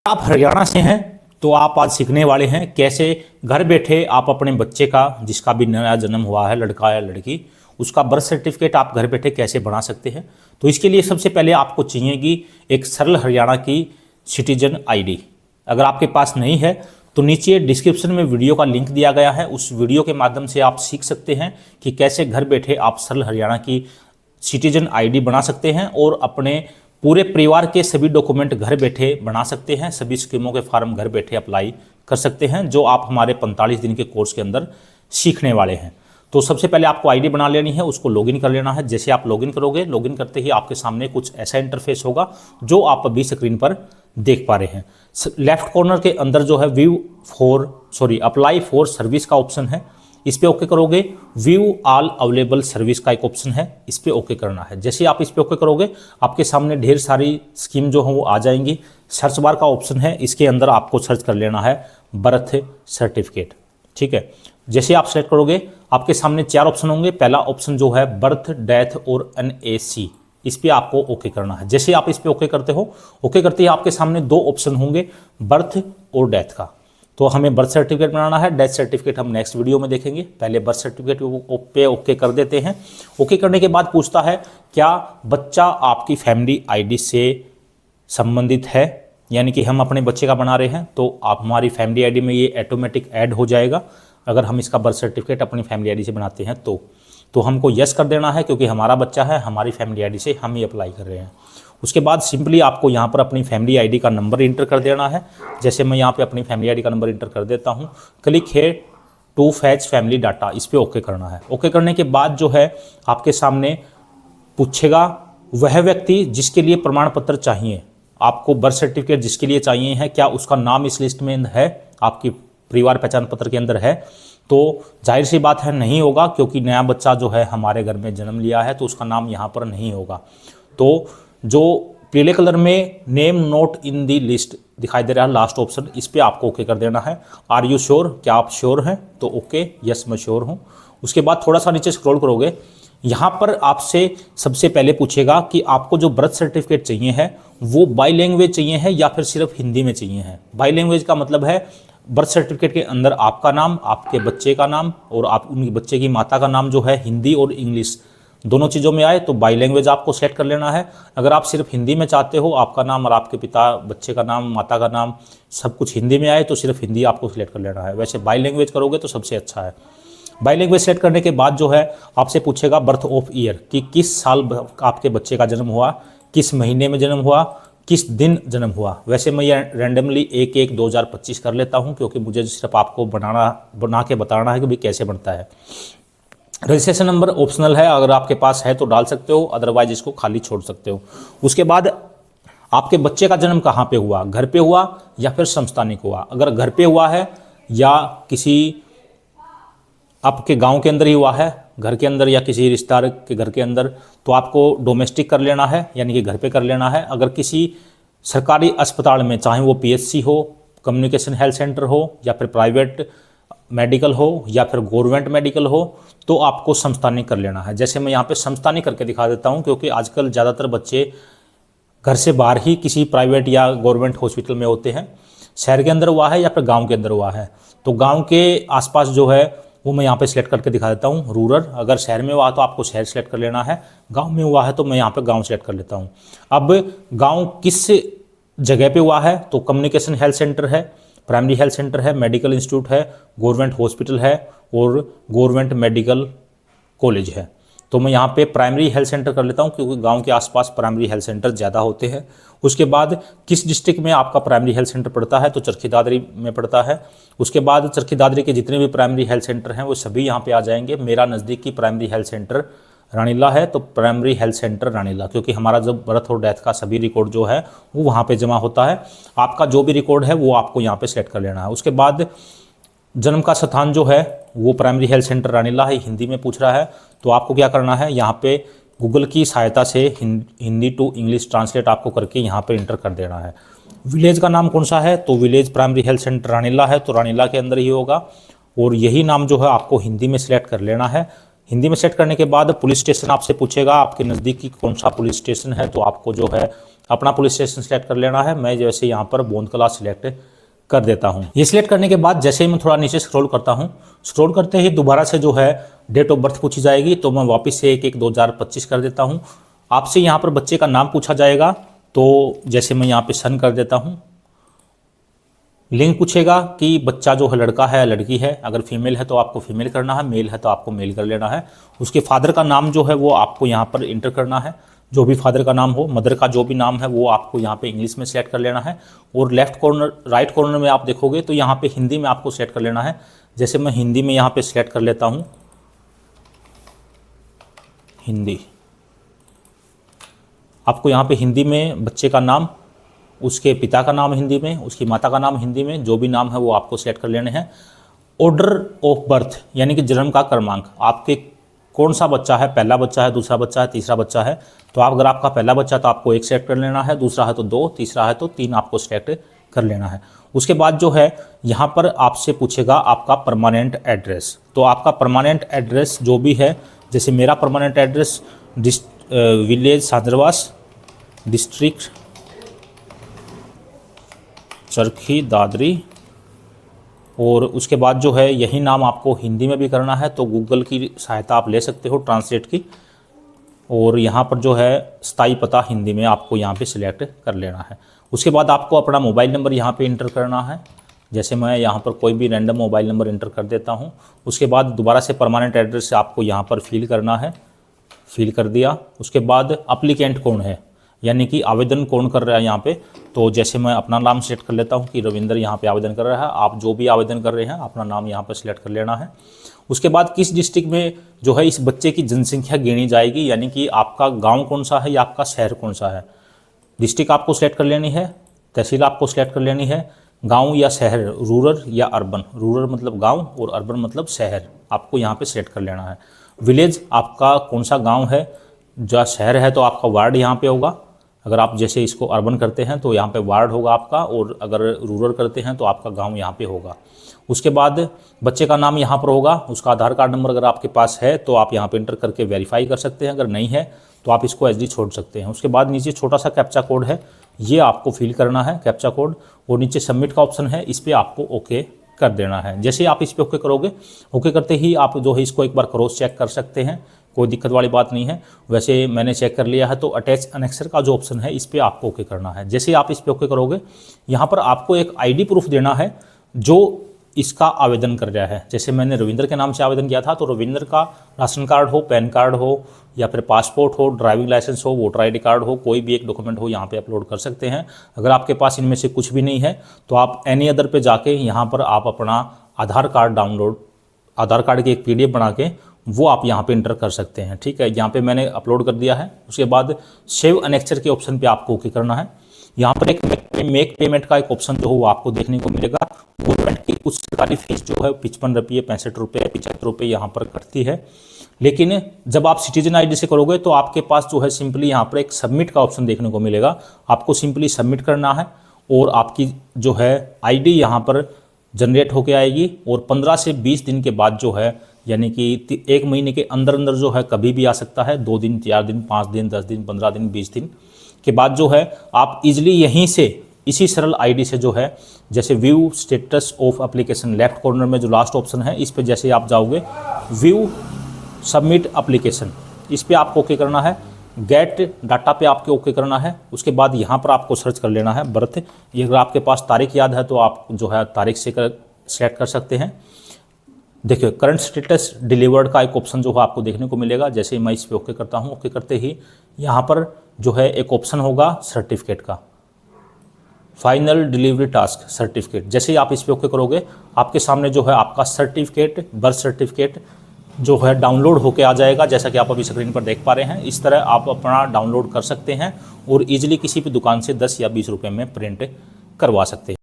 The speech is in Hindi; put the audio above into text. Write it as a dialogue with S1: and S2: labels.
S1: आप हरियाणा से हैं तो आप आज सीखने वाले हैं कैसे घर बैठे आप अपने बच्चे का, जिसका भी नया जन्म हुआ है, लड़का या लड़की, उसका बर्थ सर्टिफिकेट आप घर बैठे कैसे बना सकते हैं। तो इसके लिए सबसे पहले आपको चाहिएगी एक सरल हरियाणा की सिटीजन आईडी। अगर आपके पास नहीं है तो नीचे डिस्क्रिप्शन में वीडियो का लिंक दिया गया है, उस वीडियो के माध्यम से आप सीख सकते हैं कि कैसे घर बैठे आप सरल हरियाणा की सिटीजन आईडी बना सकते हैं और अपने पूरे परिवार के सभी डॉक्यूमेंट घर बैठे बना सकते हैं। सभी स्कीमों के फॉर्म घर बैठे अप्लाई कर सकते हैं, जो आप हमारे 45 दिन के कोर्स के अंदर सीखने वाले हैं। तो सबसे पहले आपको आईडी बना लेनी है, उसको लॉगिन कर लेना है। जैसे आप लॉगिन करोगे, लॉगिन करते ही आपके सामने कुछ ऐसा इंटरफेस होगा जो आप अभी स्क्रीन पर देख पा रहे हैं। लेफ्ट कॉर्नर के अंदर जो है अप्लाई फॉर सर्विस का ऑप्शन है, इस पे ओके करोगे। व्यू ऑल अवेलेबल सर्विस का एक ऑप्शन है, इस पे ओके करना है। जैसे आप इस पे ओके करोगे, आपके सामने ढेर सारी स्कीम जो है वो आ जाएंगी। सर्च बार का ऑप्शन है, इसके अंदर आपको सर्च कर लेना है बर्थ सर्टिफिकेट। ठीक है, जैसे आप सेलेक्ट करोगे आपके सामने 4 ऑप्शन होंगे। पहला ऑप्शन जो है बर्थ, डेथ और NAC, इस पे आपको ओके करना है। जैसे आप इस पे ओके करते हो, ओके करते ही आपके सामने 2 ऑप्शन होंगे, बर्थ और डेथ का। तो हमें बर्थ सर्टिफिकेट बनाना है, डेथ सर्टिफिकेट हम नेक्स्ट वीडियो में देखेंगे। पहले बर्थ सर्टिफिकेट पे ओके कर देते हैं। ओके करने के बाद पूछता है क्या बच्चा आपकी फैमिली आईडी से संबंधित है, यानी कि हम अपने बच्चे का बना रहे हैं तो आप हमारी फैमिली आईडी में ये ऑटोमेटिक ऐड हो जाएगा। अगर हम इसका बर्थ सर्टिफिकेट अपनी फैमिली आईडी से बनाते हैं तो हमको यस कर देना है, क्योंकि हमारा बच्चा है, हमारी फैमिली आईडी से हम ही अप्लाई कर रहे हैं। उसके बाद सिंपली आपको यहाँ पर अपनी फैमिली आईडी का नंबर इंटर कर देना है। जैसे मैं यहाँ पे अपनी फैमिली आईडी का नंबर इंटर कर देता हूँ। क्लिक है टू फैच फैमिली डाटा, इस पर ओके करना है। ओके करने के बाद जो है आपके सामने पूछेगा वह व्यक्ति जिसके लिए प्रमाण पत्र चाहिए, आपको बर्थ सर्टिफिकेट जिसके लिए चाहिए है, क्या उसका नाम इस लिस्ट में है, आपकी परिवार पहचान पत्र के अंदर है। तो जाहिर सी बात है नहीं होगा, क्योंकि नया बच्चा जो है हमारे घर में जन्म लिया है तो उसका नाम यहाँ पर नहीं होगा। तो जो पीले कलर में नेम नोट इन दी लिस्ट दिखाई दे रहा है, लास्ट ऑप्शन, इस पे आपको ओके कर देना है। आर यू श्योर, क्या आप श्योर हैं, तो ओके, यस मैं श्योर हूँ। उसके बाद थोड़ा सा नीचे स्क्रॉल करोगे, यहाँ पर आपसे सबसे पहले पूछेगा कि आपको जो बर्थ सर्टिफिकेट चाहिए है वो बाई लैंग्वेज चाहिए है या फिर सिर्फ हिंदी में चाहिए है। बाई लैंग्वेज का मतलब है बर्थ सर्टिफिकेट के अंदर आपका नाम, आपके बच्चे का नाम और आप उनके बच्चे की माता का नाम जो है हिंदी और इंग्लिश दोनों चीज़ों में आए तो बाई लैंग्वेज आपको सेलेक्ट कर लेना है। अगर आप सिर्फ हिंदी में चाहते हो, आपका नाम और आपके पिता बच्चे का नाम, माता का नाम सब कुछ हिंदी में आए तो सिर्फ हिंदी आपको सिलेक्ट कर लेना है। वैसे बाई लैंग्वेज करोगे तो सबसे अच्छा है। बाई लैंग्वेज सेलेक्ट करने के बाद जो है आपसे पूछेगा बर्थ ऑफ ईयर, कि किस साल आपके बच्चे का जन्म हुआ, किस महीने में जन्म हुआ, किस दिन जन्म हुआ। वैसे मैं ये रैंडमली 1/1/2025 कर लेता हूँ, क्योंकि मुझे सिर्फ आपको बना के बताना है कि भाई कैसे बनता है। रजिस्ट्रेशन नंबर ऑप्शनल है, अगर आपके पास है तो डाल सकते हो, अदरवाइज इसको खाली छोड़ सकते हो। उसके बाद आपके बच्चे का जन्म कहाँ पे हुआ, घर पे हुआ या फिर समस्थानिक हुआ। अगर घर पे हुआ है या किसी आपके गांव के अंदर ही हुआ है, घर के अंदर या किसी रिश्तेदार के घर के अंदर, तो आपको डोमेस्टिक कर लेना है, यानी कि घर पे कर लेना है। अगर किसी सरकारी अस्पताल में, चाहे वो PSC हो, कम्युनिकेशन हेल्थ सेंटर हो या फिर प्राइवेट मेडिकल हो या फिर गवर्नमेंट मेडिकल हो, तो आपको समस्थानिक कर लेना है। जैसे मैं यहाँ पे समस्थानिक करके दिखा देता हूँ, क्योंकि आजकल ज़्यादातर बच्चे घर से बाहर ही किसी प्राइवेट या गवर्नमेंट हॉस्पिटल में होते हैं। शहर के अंदर हुआ है या फिर गांव के अंदर हुआ है, तो गांव के आसपास जो है वो मैं यहाँ पे सिलेक्ट करके दिखा देता हूँ रूरल। अगर शहर में हुआ तो आपको शहर सेलेक्ट कर लेना है, गाँव में हुआ है तो मैं यहाँ पर गाँव सेलेक्ट कर लेता हूँ। अब गाँव किस जगह पे हुआ है, तो कम्युनिकेशन हेल्थ सेंटर है, प्राइमरी हेल्थ सेंटर है, मेडिकल इंस्टीट्यूट है, गवर्नमेंट हॉस्पिटल है और गवर्नमेंट मेडिकल कॉलेज है। तो मैं यहाँ पे प्राइमरी हेल्थ सेंटर कर लेता हूँ, क्योंकि गांव के आसपास प्राइमरी हेल्थ सेंटर ज़्यादा होते हैं। उसके बाद किस डिस्ट्रिक्ट में आपका प्राइमरी हेल्थ सेंटर पड़ता है, तो चरखी दादरी में पड़ता है। उसके बाद चरखी दादरी के जितने भी प्राइमरी हेल्थ सेंटर हैं वो सभी यहाँ पे आ जाएंगे। मेरा नज़दीकी प्राइमरी हेल्थ सेंटर रानीला है, तो प्राइमरी हेल्थ सेंटर रानीला, क्योंकि हमारा जब बर्थ और डेथ का सभी रिकॉर्ड जो है वो वहाँ पे जमा होता है। आपका जो भी रिकॉर्ड है वो आपको यहाँ पे सेलेक्ट कर लेना है। उसके बाद जन्म का स्थान जो है वो प्राइमरी हेल्थ सेंटर रानीला है, हिंदी में पूछ रहा है, तो आपको क्या करना है, यहाँ पे गूगल की सहायता से हिंदी टू इंग्लिश ट्रांसलेट आपको करके यहाँ पे इंटर कर देना है। विलेज का नाम कौन सा है, तो village primary health centre Ranila है, तो रानीला के अंदर ही होगा। और यही नाम जो है आपको हिंदी में सिलेक्ट कर लेना है। हिंदी में सेट करने के बाद पुलिस स्टेशन आपसे पूछेगा आपके नज़दीकी कौन सा पुलिस स्टेशन है, तो आपको जो है अपना पुलिस स्टेशन सेलेक्ट कर लेना है। मैं जैसे यहाँ पर बोंदकला सिलेक्ट कर देता हूँ। ये सिलेक्ट करने के बाद जैसे ही मैं थोड़ा नीचे स्क्रॉल करता हूँ, स्क्रॉल करते ही दोबारा से जो है डेट ऑफ बर्थ पूछी जाएगी, तो मैं वापस से 1/1/2025 कर देता हूँ। आपसे यहाँ पर बच्चे का नाम पूछा जाएगा, तो जैसे मैं यहाँ पे सन कर देता हूँ। लिंग पूछेगा कि बच्चा जो है लड़का है लड़की है, अगर फीमेल है तो आपको फीमेल करना है, मेल है तो आपको मेल कर लेना है। उसके फादर का नाम जो है वो आपको यहाँ पर इंटर करना है, जो भी फादर का नाम हो। मदर का जो भी नाम है वो आपको यहाँ पे इंग्लिश में सेलेक्ट कर लेना है। और लेफ्ट कॉर्नर राइट कॉर्नर में आप देखोगे तो यहाँ पे हिंदी में आपको सेलेक्ट कर लेना है। जैसे मैं हिंदी में यहाँ पे सेलेक्ट कर लेता हूँ, हिंदी। आपको यहाँ पे हिंदी में बच्चे का नाम, उसके पिता का नाम हिंदी में, उसकी माता का नाम हिंदी में, जो भी नाम है वो आपको सेलेक्ट कर लेने हैं। ऑर्डर ऑफ बर्थ यानी कि जन्म का क्रमांक, आपके कौन सा बच्चा है, पहला बच्चा है, दूसरा बच्चा है, तीसरा बच्चा है। तो आप अगर आपका पहला बच्चा तो आपको 1 सेलेक्ट कर लेना है, दूसरा है तो 2, तीसरा है तो 3 आपको सेलेक्ट कर लेना है। उसके बाद जो है यहाँ पर आपसे पूछेगा आपका परमानेंट एड्रेस। तो आपका परमानेंट एड्रेस जो भी है, जैसे मेरा permanent address village सांद्रवास, district Charkhi Dadri, और उसके बाद जो है यही नाम आपको हिंदी में भी करना है, तो गूगल की सहायता आप ले सकते हो ट्रांसलेट की। और यहाँ पर जो है स्थायी पता हिंदी में आपको यहाँ पे सिलेक्ट कर लेना है। उसके बाद आपको अपना मोबाइल नंबर यहाँ पे इंटर करना है। जैसे मैं यहाँ पर कोई भी रैंडम मोबाइल नंबर इंटर कर देता हूँ। उसके बाद दोबारा से परमानेंट एड्रेस आपको यहाँ पर फिल करना है, फिल कर दिया। उसके बाद अप्लीकेंट कौन है, यानी कि आवेदन कौन कर रहा है यहाँ पे, तो जैसे मैं अपना नाम सेलेक्ट कर लेता हूँ कि रविंद्र यहाँ पे आवेदन कर रहा है। आप जो भी आवेदन कर रहे हैं अपना नाम यहाँ पर सिलेक्ट कर लेना है। उसके बाद किस डिस्ट्रिक्ट में जो है इस बच्चे की जनसंख्या गिनी जाएगी, यानी कि आपका गांव कौन सा है या आपका शहर कौन सा है। डिस्ट्रिक्ट आपको सिलेक्ट कर लेनी है, तहसील आपको सिलेक्ट कर लेनी है, गाँव या शहर, रूरल या अर्बन। रूरल मतलब गाँव और अर्बन मतलब शहर, आपको यहाँ पर सिलेक्ट कर लेना है। विलेज आपका कौन सा गाँव है, जो शहर है तो आपका वार्ड यहाँ पर होगा। अगर आप जैसे इसको अर्बन करते हैं तो यहाँ पे वार्ड होगा आपका, और अगर रूरल करते हैं तो आपका गांव यहाँ पे होगा। उसके बाद बच्चे का नाम यहाँ पर होगा, उसका आधार कार्ड नंबर अगर आपके पास है तो आप यहाँ पे इंटर करके वेरीफाई कर सकते हैं, अगर नहीं है तो आप इसको एसडी छोड़ सकते हैं। उसके बाद नीचे छोटा सा कैप्चा कोड है, ये आपको फिल करना है कैप्चा कोड, और नीचे सबमिट का ऑप्शन है, इस पर आपको ओके कर देना है। जैसे ही आप इस पर ओके करोगे, ओके करते ही आप जो है इसको एक बार क्रॉस चेक कर सकते हैं, कोई दिक्कत वाली बात नहीं है। वैसे मैंने चेक कर लिया है, तो अटैच अनेक्सर का जो ऑप्शन है इस पर आपको ओके करना है। जैसे आप इस पर ओके करोगे, यहाँ पर आपको एक आईडी प्रूफ देना है जो इसका आवेदन कर रहा है। जैसे मैंने रविंद्र के नाम से आवेदन किया था, तो रविंद्र का राशन कार्ड हो, पैन कार्ड हो, या फिर पासपोर्ट हो, ड्राइविंग लाइसेंस हो, वोटर आईडी कार्ड हो, कोई भी एक डॉक्यूमेंट हो यहाँ पे अपलोड कर सकते हैं। अगर आपके पास इनमें से कुछ भी नहीं है तो आप एनी अदर पे जाके यहाँ पर आप अपना आधार कार्ड डाउनलोड, आधार कार्ड की एक PDF बना के वो आप यहाँ पे इंटर कर सकते हैं। ठीक है, यहाँ पे मैंने अपलोड कर दिया है। उसके बाद सेव अनेक्चर के ऑप्शन पे आपको ओके करना है। यहाँ पर एक मेक पेमेंट का एक ऑप्शन जो है वो आपको देखने को मिलेगा। गवर्नमेंट की कुछ सरकारी फीस जो है 55 रुपये, 65 रुपये, 75 रुपये यहाँ पर कटती है। लेकिन जब आप सिटीजन ID से करोगे तो आपके पास जो है सिंपली यहाँ पर एक सबमिट का ऑप्शन देखने को मिलेगा। आपको सिंपली सबमिट करना है और आपकी जो है ID यहाँ पर जनरेट होके आएगी, और 15 से 20 दिन के बाद जो है, यानी कि 1 महीने के अंदर अंदर जो है कभी भी आ सकता है, 2 दिन, 4 दिन, 5 दिन, 10 दिन, 15 दिन, 20 दिन के बाद जो है आप इजीली यहीं से इसी सरल ID से जो है, जैसे view status of application, left corner में जो लास्ट ऑप्शन है इस पे जैसे आप जाओगे, व्यू सबमिट एप्लीकेशन, इस पे आपको ओके करना है। गेट डाटा पे आपके ओके करना है। उसके बाद यहाँ पर आपको सर्च कर लेना है बर्थ। ये अगर आपके पास तारीख याद है तो आप जो है तारीख से सेलेक्ट कर सकते हैं। देखिए करंट स्टेटस डिलीवर्ड का एक ऑप्शन जो है आपको देखने को मिलेगा। जैसे ही मैं इस पर ओके करता हूँ, ओके करते ही यहाँ पर जो है एक ऑप्शन होगा सर्टिफिकेट का, फाइनल डिलीवरी टास्क सर्टिफिकेट। जैसे ही आप इस पर ओके करोगे, आपके सामने जो है आपका सर्टिफिकेट, बर्थ सर्टिफिकेट जो है डाउनलोड होके आ जाएगा, जैसा कि आप अभी स्क्रीन पर देख पा रहे हैं। इस तरह आप अपना डाउनलोड कर सकते हैं और इजीली किसी भी दुकान से 10 या 20 रुपये में प्रिंट करवा सकते हैं।